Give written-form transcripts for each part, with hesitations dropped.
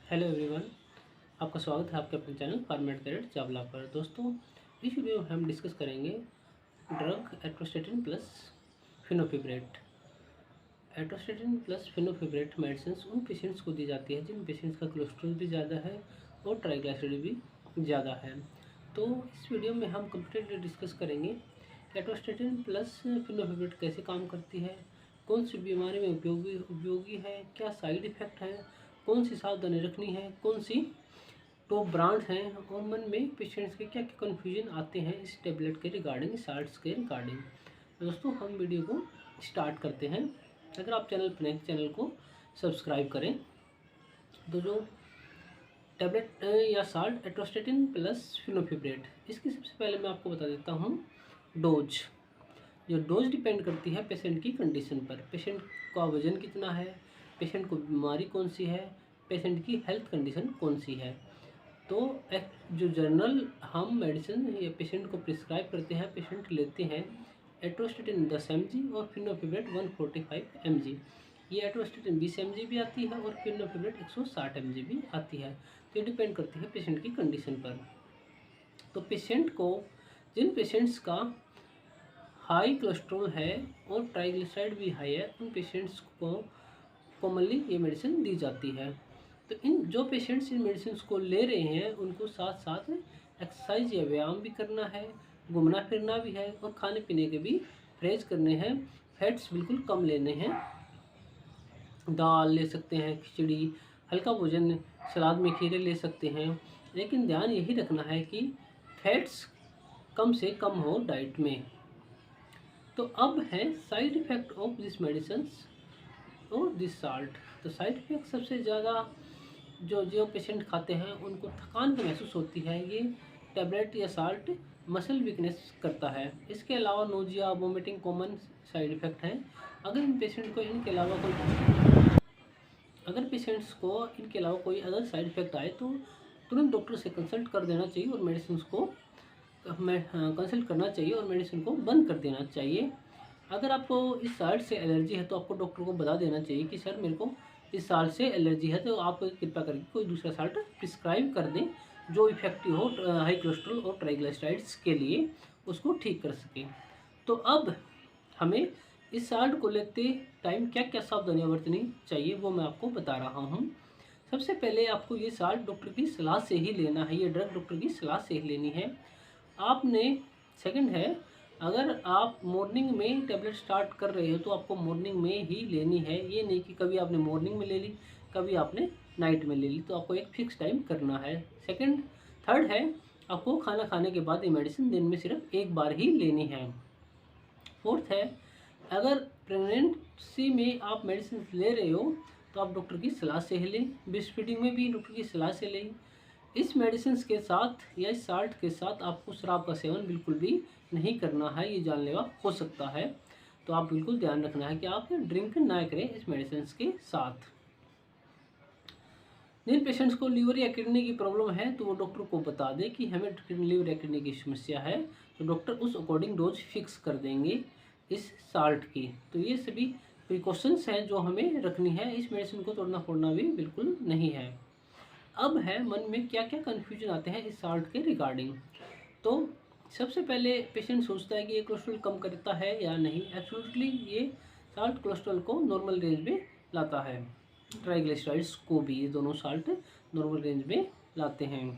Hello everyone, आपका स्वागत है आपके अपने चैनल फार्मेट कैरेट चावला पर। दोस्तों, इस वीडियो में हम डिस्कस करेंगे ड्रग एट्रोस्टेटिन प्लस फिनोफिब्रेट। एट्रोस्टेटिन प्लस फिनोफिब्रेट मेडिसिन उन पेशेंट्स को दी जाती है जिन पेशेंट्स का कोलेस्ट्रॉल भी ज़्यादा है और ट्राइग्लिसराइड भी ज़्यादा है। तो इस वीडियो में हम कंप्लीटली डिस्कस करेंगे कि एट्रोस्टेटिन प्लस फिनोफिब्रेट कैसे काम करती है, कौन सी बीमारी में उपयोगी है, क्या साइड इफ़ेक्ट है, कौन सी सावधानी रखनी है, कौन सी टॉप ब्रांड हैं और मन में पेशेंट्स के क्या क्या कन्फ्यूजन आते हैं इस टेबलेट के रिगार्डिंग, साल्ट्स के रिगार्डिंग। दोस्तों, हम वीडियो को स्टार्ट करते हैं। अगर आप चैनल पर नए, चैनल को सब्सक्राइब करें। तो जो टेबलेट या साल्ट एट्रोस्टेटिन प्लस फिनोफिब्रेट, इसकी सबसे पहले मैं आपको बता देता हूँ डोज। जो डोज डिपेंड करती है पेशेंट की कंडीशन पर। पेशेंट का वजन कितना है, पेशेंट को बीमारी कौन सी है, पेशेंट की हेल्थ कंडीशन कौन सी है। तो जो जनरल हम मेडिसिन या पेशेंट को प्रिस्क्राइब करते हैं, पेशेंट लेते हैं एट्रोस्टेटिन 10 mg और फिनोफिब्रेट 145 mg। ये एट्रोस्टेटिन 20 mg भी आती है और फिनोफिब्रेट 160 mg भी आती है। तो ये डिपेंड करती है पेशेंट की कंडीशन पर। तो पेशेंट को, जिन पेशेंट्स का हाई कोलेस्ट्रॉल है और ट्राइग्लिसराइड भी हाई है, उन पेशेंट्स को कॉमनली ये मेडिसिन दी जाती है। तो इन जो पेशेंट्स इन मेडिसिन को ले रहे हैं, उनको साथ साथ एक्सरसाइज या व्यायाम भी करना है, घूमना फिरना भी है और खाने पीने के भी परहेज करने हैं। फैट्स बिल्कुल कम लेने हैं। दाल ले सकते हैं, खिचड़ी, हल्का भोजन, सलाद में खीरे ले सकते हैं, लेकिन ध्यान यही रखना है कि फैट्स कम से कम हो डाइट में। तो अब है side effect of this medicine और दिस साल्ट। तो साइड इफ़ेक्ट सबसे ज़्यादा जो जो पेशेंट खाते हैं उनको थकान की महसूस होती है। ये टैबलेट या साल्ट मसल वीकनेस करता है। इसके अलावा nausea, vomiting common side effect हैं। अगर इन पेशेंट को इनके अलावा कोई अगर पेशेंट्स को इनके अलावा कोई अदर साइड इफ़ेक्ट आए तो तुरंत डॉक्टर से कंसल्ट कर देना चाहिए और मेडिसिन को कंसल्ट करना चाहिए और मेडिसिन को बंद कर देना चाहिए। अगर आपको इस साल्ट से एलर्जी है तो आपको डॉक्टर को बता देना चाहिए कि सर, मेरे को इस साल्ट से एलर्जी है, तो आप कृपया करके कोई दूसरा साल्ट प्रिस्क्राइब कर दें जो इफेक्टिव हो हाई कोलेस्ट्रॉल और ट्राइग्लिसराइड्स के लिए, उसको ठीक कर सके। तो अब हमें इस साल्ट को लेते टाइम क्या क्या सावधानियाँ बरतनी चाहिए वो मैं आपको बता रहा हूँ। सबसे पहले आपको ये साल्ट डॉक्टर की सलाह से ही लेना है, ये ड्रग डॉक्टर की सलाह से ही लेनी है आपने। सेकंड है, अगर आप मॉर्निंग में टैबलेट स्टार्ट कर रहे हो तो आपको मॉर्निंग में ही लेनी है। ये नहीं कि कभी आपने मॉर्निंग में ले ली, कभी आपने नाइट में ले ली। तो आपको एक फिक्स टाइम करना है। सेकंड, थर्ड है, आपको खाना खाने के बाद ये मेडिसिन दिन में सिर्फ एक बार ही लेनी है। फोर्थ है, अगर प्रेगनेंसी में आप मेडिसिन ले रहे हो तो आप डॉक्टर की सलाह से ही लें। ब्रेस्ट फीडिंग में भी डॉक्टर की सलाह से लें। इस मेडिसिन के साथ या इस साल्ट के साथ आपको शराब का सेवन बिल्कुल भी नहीं करना है, ये जानलेवा हो सकता है। तो आप बिल्कुल ध्यान रखना है कि आप ड्रिंक ना करें इस मेडिसिन के साथ। जिन पेशेंट्स को लीवर या किडनी की प्रॉब्लम है तो वो डॉक्टर को बता दें कि हमें लीवर या किडनी की समस्या है, तो डॉक्टर उस अकॉर्डिंग डोज फिक्स कर देंगे इस साल्ट की। तो ये सभी प्रिकॉशंस हैं जो हमें रखनी है। इस मेडिसिन को तोड़ना फोड़ना भी बिल्कुल नहीं है। अब है, मन में क्या क्या कन्फ्यूजन आते हैं इस साल्ट के रिगार्डिंग। तो सबसे पहले पेशेंट सोचता है कि ये कोलेस्ट्रॉल कम करता है या नहीं। एब्सोल्युटली ये साल्ट कोलेस्ट्रॉल को नॉर्मल रेंज में लाता है, ट्राइग्लिसराइड्स को भी ये दोनों साल्ट नॉर्मल रेंज में लाते हैं।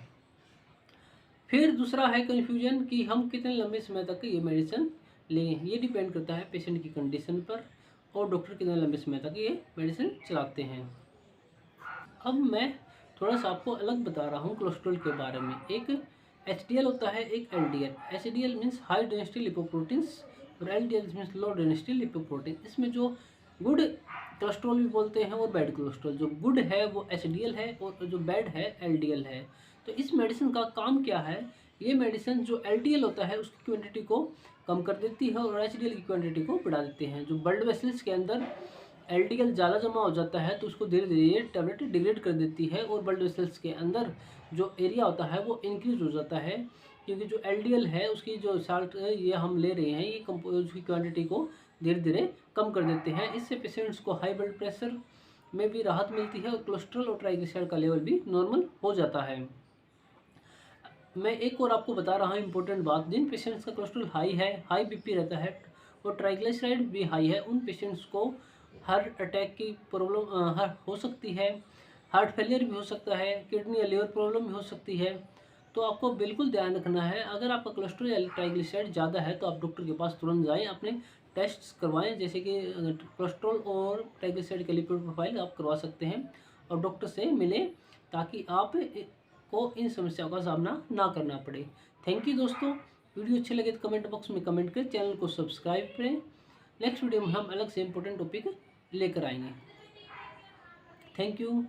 फिर दूसरा है कन्फ्यूजन कि हम कितने लंबे समय तक ये मेडिसिन लें। ये डिपेंड करता है पेशेंट की कंडीशन पर और डॉक्टर कितने लंबे समय तक ये मेडिसिन चलाते हैं। अब मैं थोड़ा सा आपको अलग बता रहा हूँ कोलेस्ट्रॉल के बारे में। एक HDL होता है, एक LDL। HDL means high density lipoproteins और LDL means low density lipoprotein. इसमें जो गुड कोलेस्ट्रॉल भी बोलते हैं और बैड कोलेस्ट्रॉल, जो गुड है वो HDL है और जो बैड है LDL है। तो इस मेडिसिन का काम क्या है, ये मेडिसिन जो LDL होता है उसकी क्वान्टिटी को कम कर देती है और HDL की क्वान्टिटी को बढ़ा देते हैं। जो ब्लड वेसल्स के अंदर LDL ज़्यादा जमा हो जाता है तो उसको धीरे धीरे ये टैबलेट डिग्रेड कर देती है और ब्लड वेसल्स के अंदर जो एरिया होता है वो इंक्रीज हो जाता है, क्योंकि जो LDL है उसकी जो साल्ट ये हम ले रहे हैं ये उसकी क्वांटिटी को धीरे धीरे कम कर देते हैं। इससे पेशेंट्स को हाई ब्लड प्रेशर में भी राहत मिलती है और कोलेस्ट्रॉल और ट्राइग्लिसराइड का लेवल भी नॉर्मल हो जाता है। मैं एक और आपको बता रहा हूँ इम्पोर्टेंट बात, जिन पेशेंट्स का कोलेस्ट्रॉल हाई है, हाई बीपी रहता है और ट्राइग्लिसराइड भी हाई है, उन पेशेंट्स को हार्ट अटैक की प्रॉब्लम हो सकती है, हार्ट फेलियर भी हो सकता है, किडनी या लिवर प्रॉब्लम भी हो सकती है। तो आपको बिल्कुल ध्यान रखना है, अगर आपका कोलेस्ट्रॉल या ट्राइग्लिसराइड ज़्यादा है तो आप डॉक्टर के पास तुरंत जाएँ, अपने टेस्ट करवाएं, जैसे कि कोलेस्ट्रॉल और ट्राइग्लिसराइड का लिपिड प्रोफाइल आप करवा सकते हैं और डॉक्टर से मिलें, ताकि आप को इन समस्याओं का सामना ना करना पड़े। थैंक यू दोस्तों। वीडियो अच्छे लगे तो कमेंट बॉक्स में कमेंट करें, चैनल को सब्सक्राइब करें। नेक्स्ट वीडियो में हम अलग से इम्पोर्टेंट टॉपिक लेकर आएंगे। Thank you.